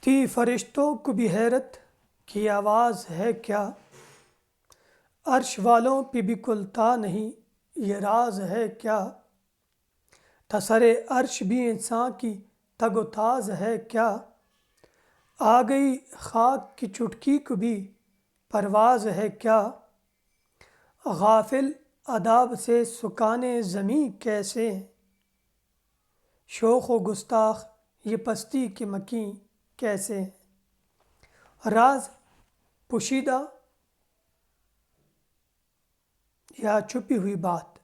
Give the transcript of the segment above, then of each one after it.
تھی فرشتوں کو بھی حیرت کی آواز ہے کیا، عرش والوں پہ بھی کلتا نہیں یہ راز ہے کیا، تھا سر عرش بھی انسان کی تگ و تاز ہے کیا، آ گئی خاک کی چٹکی کو بھی پرواز ہے کیا، غافل اداب سے سکانے زمیں کیسے ہیں، شوخ و گستاخ یہ پستی کے مکیں کیسے ہیں۔ راز پوشیدہ یا چھپی ہوئی بات،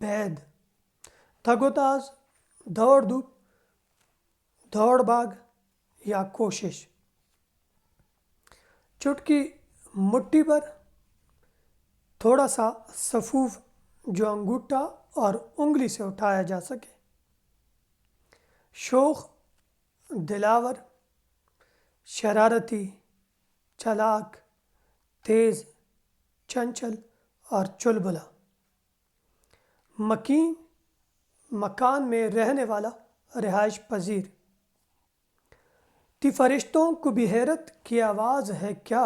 بید، تگ و تاز، دوڑ دھوپ، دوڑ بھاگ یا کوشش، چٹکی مٹھی پر، تھوڑا سا سفوف جو انگوٹھا اور انگلی سے اٹھایا جا سکے، شوخ، دلاور، شرارتی، چالاک، تیز، چنچل اور چلبلا، مکین، مکان میں رہنے والا، رہائش پذیر، تھی فرشتوں کو بھی حیرت کی آواز ہے کیا،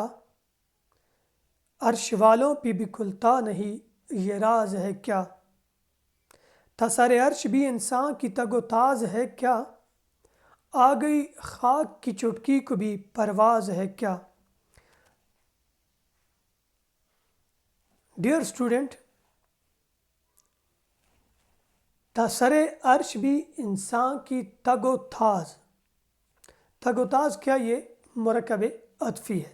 عرش والوں پہ بھی کھلتا نہیں یہ راز ہے کیا، تھا سر عرش بھی انسان کی تگ و تاز ہے کیا، آ گئی خاک کی چٹکی کو بھی پرواز ہے کیا۔ ڈیئر اسٹوڈنٹ، تھا سر عرش بھی انسان کی تگ و تاز، تگ و تاز کیا، یہ مرکب عطفی ہے۔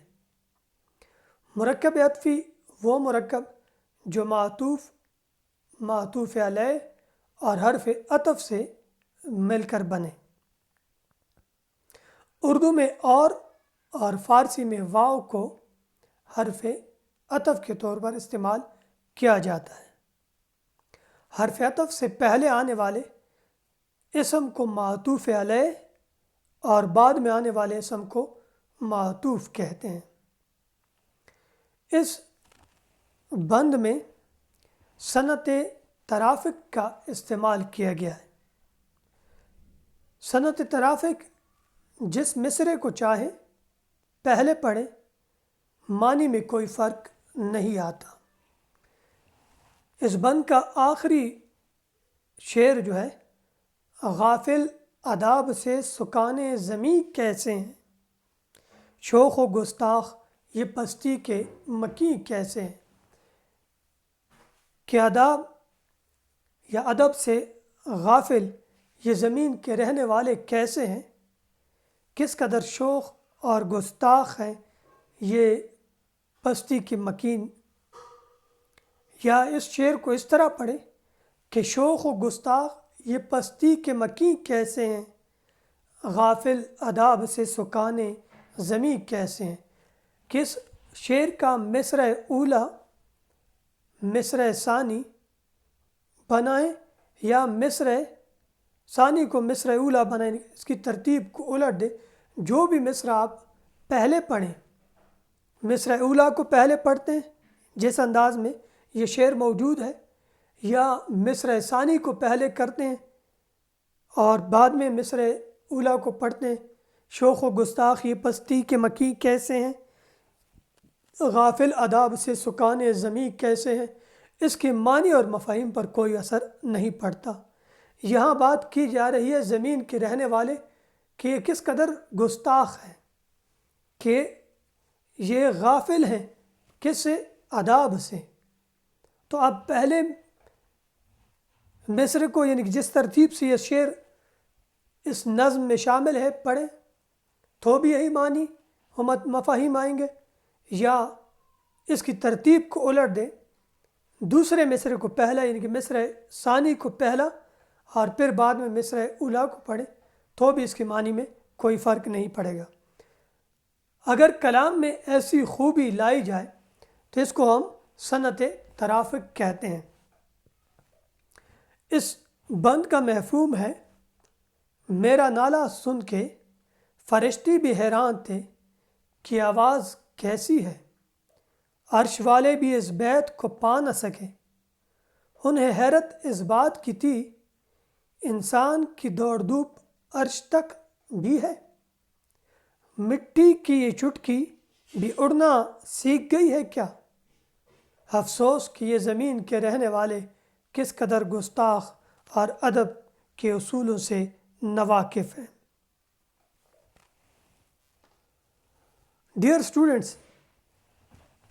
مرکب عطفی وہ مرکب جو معطوف علیہ اور حرف عطف سے مل کر بنے۔ اردو میں اور فارسی میں واو کو حرف عطف کے طور پر استعمال کیا جاتا ہے۔ حرف عطف سے پہلے آنے والے اسم کو معطوف علیہ اور بعد میں آنے والے اسم کو معطوف کہتے ہیں۔ اس بند میں صنعت ترافق کا استعمال کیا گیا ہے۔ صنعت ترافق جس مصرعے کو چاہے پہلے پڑھیں، معنی میں کوئی فرق نہیں آتا۔ اس بند کا آخری شعر جو ہے، غافل اداب سے سکانے زمیں کیسے ہیں، شوخ و گستاخ یہ پستی کے مکیں کیسے ہیں، کہ آداب یا ادب سے غافل یہ زمین کے رہنے والے کیسے ہیں، کس قدر شوخ اور گستاخ ہیں یہ پستی کے مکین۔ یا اس شعر کو اس طرح پڑھیں کہ شوخ و گستاخ یہ پستی کے مکیں کیسے ہیں، غافل اداب سے سکانے زمیں کیسے ہیں۔ کس شعر کا مصرع اولیٰ مصرع ثانی بنائیں یا مصرع ثانی کو مصرع اولیٰ بنائیں، اس کی ترتیب کو الٹ دیں۔ جو بھی مصرع آپ پہلے پڑھیں، مصرع اولیٰ کو پہلے پڑھتے ہیں جس انداز میں یہ شعر موجود ہے، یا مصرع ثانی کو پہلے کرتے ہیں اور بعد میں مصرع اولیٰ کو پڑھتے ہیں۔ شوخ و گستاخ یہ پستی کے مکیں کیسے ہیں، غافل اداب سے سکانے زمیں کیسے ہیں، اس کے معنی اور مفاہیم پر کوئی اثر نہیں پڑتا۔ یہاں بات کی جا رہی ہے زمین کے رہنے والے کہ یہ کس قدر گستاخ ہیں، کہ یہ غافل ہیں کس اداب سے۔ تو آپ پہلے مصرع کو، یعنی جس ترتیب سے یہ شعر اس نظم میں شامل ہے، پڑھیں تو بھی یہی معنی و مفاہیم آئیں گے، یا اس کی ترتیب کو الٹ دیں، دوسرے مصرع کو پہلا یعنی کہ مصرع ثانی کو پہلا اور پھر بعد میں مصرع اولیٰ کو پڑھیں تو بھی اس کے معنی میں کوئی فرق نہیں پڑے گا۔ اگر کلام میں ایسی خوبی لائی جائے تو اس کو ہم صنعت ترافق کہتے ہیں۔ اس بند کا مفہوم ہے، میرا نالہ سن کے فرشتے بھی حیران تھے کہ آواز کیسی ہے، عرش والے بھی اس بیت کو پا نہ سکے، انہیں حیرت اس بات کی تھی، انسان کی دوڑ دھوپ عرش تک بھی ہے؟ مٹی کی یہ چٹکی بھی اڑنا سیکھ گئی ہے کیا؟ افسوس کہ یہ زمین کے رہنے والے کس قدر گستاخ اور ادب کے اصولوں سے ناواقف ہیں۔ ڈیئر اسٹوڈنٹس،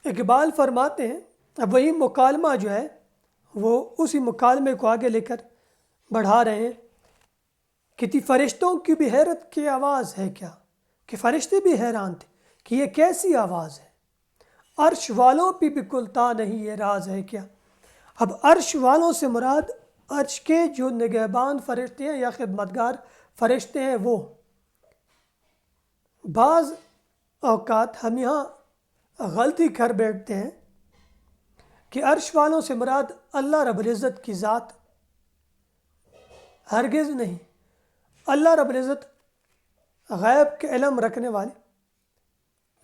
اقبال فرماتے ہیں، اب وہی مکالمہ جو ہے وہ اسی مکالمے کو آگے لے کر بڑھا رہے ہیں کہ فرشتوں کی بھی حیرت کی آواز ہے کیا، کہ فرشتے بھی حیران تھے کہ یہ کیسی آواز ہے، عرش والوں پہ بھی کلتا نہیں یہ راز ہے کیا۔ اب عرش والوں سے مراد عرش کے جو نگہبان فرشتے ہیں یا خدمتگار فرشتے ہیں وہ۔ بعض اوقات ہم یہاں غلطی کر بیٹھتے ہیں کہ عرش والوں سے مراد اللہ رب العزت کی ذات، ہرگز نہیں۔ اللہ رب العزت غیب کے علم رکھنے والے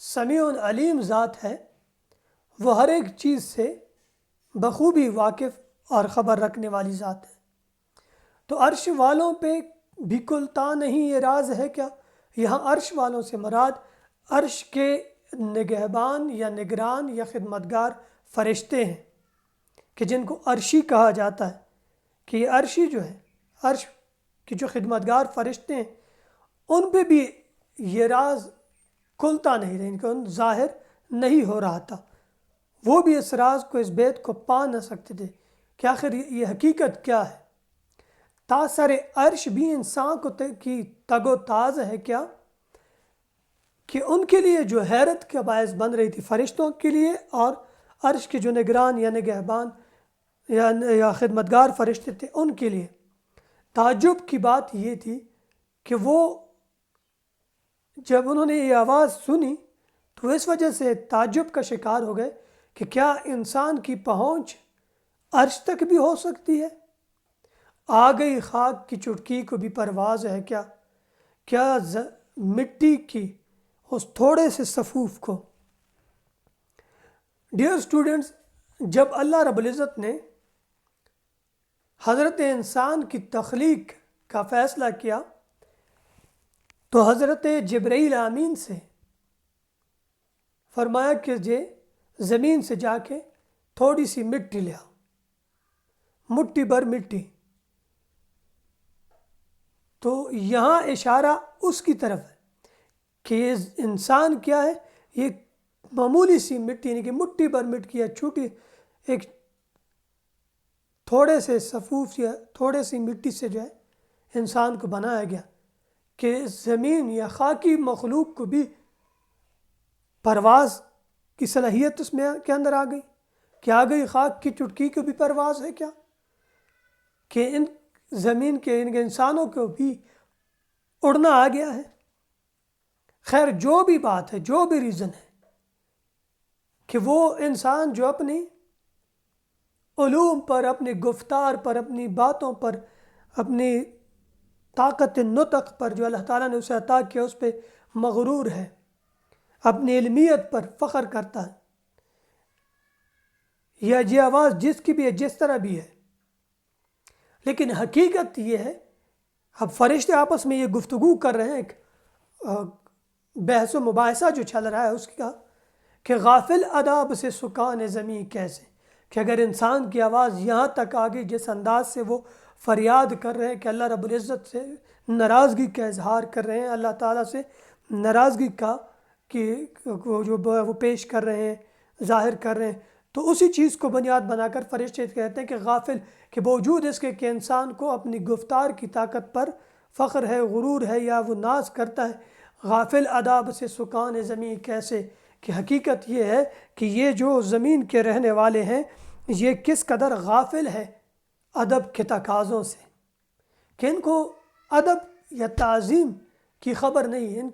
سمیع علیم ذات ہے، وہ ہر ایک چیز سے بخوبی واقف اور خبر رکھنے والی ذات ہے۔ تو عرش والوں پہ بھی کلتا نہیں یہ راز ہے کیا، یہاں عرش والوں سے مراد عرش کے نگہبان یا نگران یا خدمتگار فرشتے ہیں کہ جن کو عرشی کہا جاتا ہے، کہ یہ عرشی جو ہے، عرش کے جو خدمتگار فرشتے ہیں ان پہ بھی یہ راز کھلتا نہیں رہا، ان کو ظاہر نہیں ہو رہا تھا، وہ بھی اس راز کو، اس بیت کو پا نہ سکتے تھے کہ آخر یہ حقیقت کیا ہے۔ تاثر عرش بھی انسان کو کی تگ و تاز ہے کیا، کہ ان کے لیے جو حیرت کا باعث بن رہی تھی فرشتوں کے لیے، اور عرش کے جو نگران یا نگہبان یا خدمتگار فرشتے تھے ان کے لیے تعجب کی بات یہ تھی کہ وہ جب انہوں نے یہ آواز سنی تو اس وجہ سے تعجب کا شکار ہو گئے کہ کیا انسان کی پہنچ عرش تک بھی ہو سکتی ہے؟ آ گئی خاک کی چٹکی کو بھی پرواز ہے کیا، کیا مٹی کی اس تھوڑے سے صفوف کو۔ ڈیئر اسٹوڈنٹس، جب اللہ رب العزت نے حضرت انسان کی تخلیق کا فیصلہ کیا تو حضرت جبرائیل امین سے فرمایا کہ زمین سے جا کے تھوڑی سی مٹی لے آؤ، مٹھی بھر مٹی۔ تو یہاں اشارہ اس کی طرف ہے کہ یہ انسان کیا ہے، یہ معمولی سی مٹی یعنی کہ مٹھی بھر مٹی یا چھوٹی ایک تھوڑے سے صفوف یا تھوڑے سی مٹی سے جو ہے انسان کو بنایا گیا، کہ زمین یا خاکی مخلوق کو بھی پرواز کی صلاحیت اس میں کے اندر آ گئی، کہ آ گئی خاک کی چٹکی کو بھی پرواز ہے کیا، کہ ان زمین کے ان انسانوں کو بھی اڑنا آ گیا ہے۔ خیر جو بھی بات ہے، جو بھی ریزن ہے، کہ وہ انسان جو اپنی علوم پر، اپنی گفتار پر، اپنی باتوں پر، اپنی طاقت نطق پر جو اللہ تعالیٰ نے اسے عطا کیا اس پہ مغرور ہے، اپنی علمیت پر فخر کرتا ہے، یا یہ آواز جس کی بھی ہے، جس طرح بھی ہے، لیکن حقیقت یہ ہے، اب فرشتے آپس میں یہ گفتگو کر رہے ہیں، ایک بحث و مباحثہ جو چل رہا ہے اس کا، کہ غافل اداب سے سکان زمیں کیسے، کہ اگر انسان کی آواز یہاں تک آ گئی جس انداز سے وہ فریاد کر رہے ہیں کہ اللہ رب العزت سے ناراضگی کا اظہار کر رہے ہیں، اللہ تعالیٰ سے ناراضگی کا کہ وہ پیش کر رہے ہیں، ظاہر کر رہے ہیں، تو اسی چیز کو بنیاد بنا کر فرشتے کہتے ہیں کہ غافل، کہ باوجود اس کے کہ انسان کو اپنی گفتار کی طاقت پر فخر ہے، غرور ہے، یا وہ ناز کرتا ہے، غافل اداب سے سکان زمیں کیسے، کہ حقیقت یہ ہے کہ یہ جو زمین کے رہنے والے ہیں یہ کس قدر غافل ہے ادب کے تقاضوں سے، کہ ان کو ادب یا تعظیم کی خبر نہیں ہے،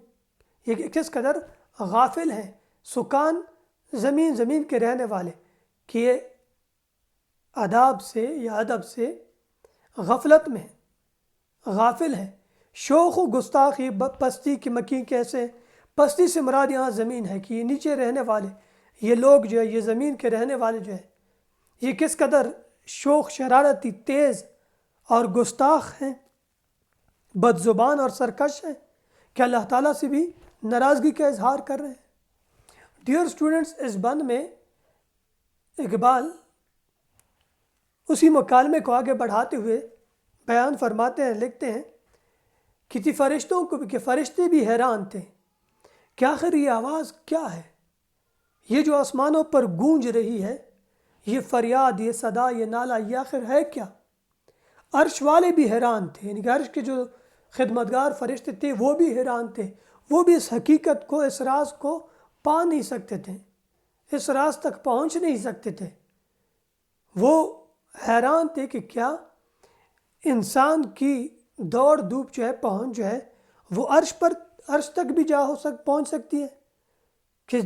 یہ کس قدر غافل ہیں۔ سکان زمین کے رہنے والے، کہ یہ آداب سے یا ادب سے غفلت میں غافل ہیں۔ شوخ و گستاخی پستی کی مکی کیسے، پستی سے مراد یہاں زمین ہے، کہ یہ نیچے رہنے والے، یہ لوگ جو ہے، یہ زمین کے رہنے والے جو ہے، یہ کس قدر شوخ، شرارتی، تیز اور گستاخ ہیں، بد زبان اور سرکش ہیں، کہ اللہ تعالیٰ سے بھی ناراضگی کا اظہار کر رہے ہیں۔ ڈیئر اسٹوڈنٹس، اس بند میں اقبال اسی مکالمے کو آگے بڑھاتے ہوئے بیان فرماتے ہیں، لکھتے ہیں کہ فرشتوں کو بھی، کہ فرشتے بھی حیران تھے کہ آخر یہ آواز کیا ہے، یہ جو آسمانوں پر گونج رہی ہے، یہ فریاد، یہ صدا، یہ نالہ، یہ آخر ہے کیا؟ عرش والے بھی حیران تھے، یعنی کہ عرش کے جو خدمتگار فرشتے تھے وہ بھی حیران تھے، وہ بھی اس حقیقت کو، اس راز کو پا نہیں سکتے تھے، اس راز تک پہنچ نہیں سکتے تھے۔ وہ حیران تھے کہ کیا انسان کی دوڑ دھوپ جو ہے، پہنچ جو ہے، وہ عرش تک بھی پہنچ سکتی ہے، کہ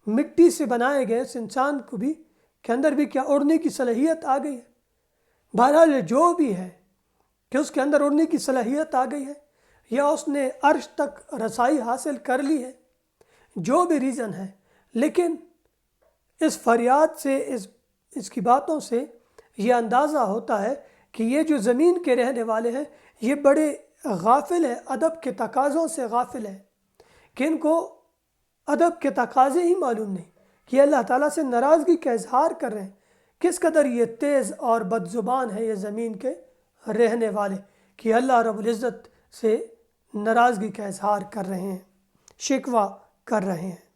مٹی سے بنائے گئے اس انسان کو بھی کے اندر بھی کیا اڑنے کی صلاحیت آ گئی ہے؟ بہرحال جو بھی ہے کہ اس کے اندر اڑنے کی صلاحیت آ گئی ہے، یا اس نے عرش تک رسائی حاصل کر لی ہے، جو بھی ریزن ہے، لیکن اس فریاد سے، اس کی باتوں سے یہ اندازہ ہوتا ہے کہ یہ جو زمین کے رہنے والے ہیں یہ بڑے غافل ہیں، ادب کے تقاضوں سے غافل ہیں، کہ ان کو ادب کے تقاضے ہی معلوم نہیں، کہ اللہ تعالیٰ سے ناراضگی کا اظہار کر رہے ہیں۔ کس قدر یہ تیز اور بد زبان ہے یہ زمین کے رہنے والے، کہ اللہ رب العزت سے ناراضگی کا اظہار کر رہے ہیں، شکوہ کر رہے ہیں۔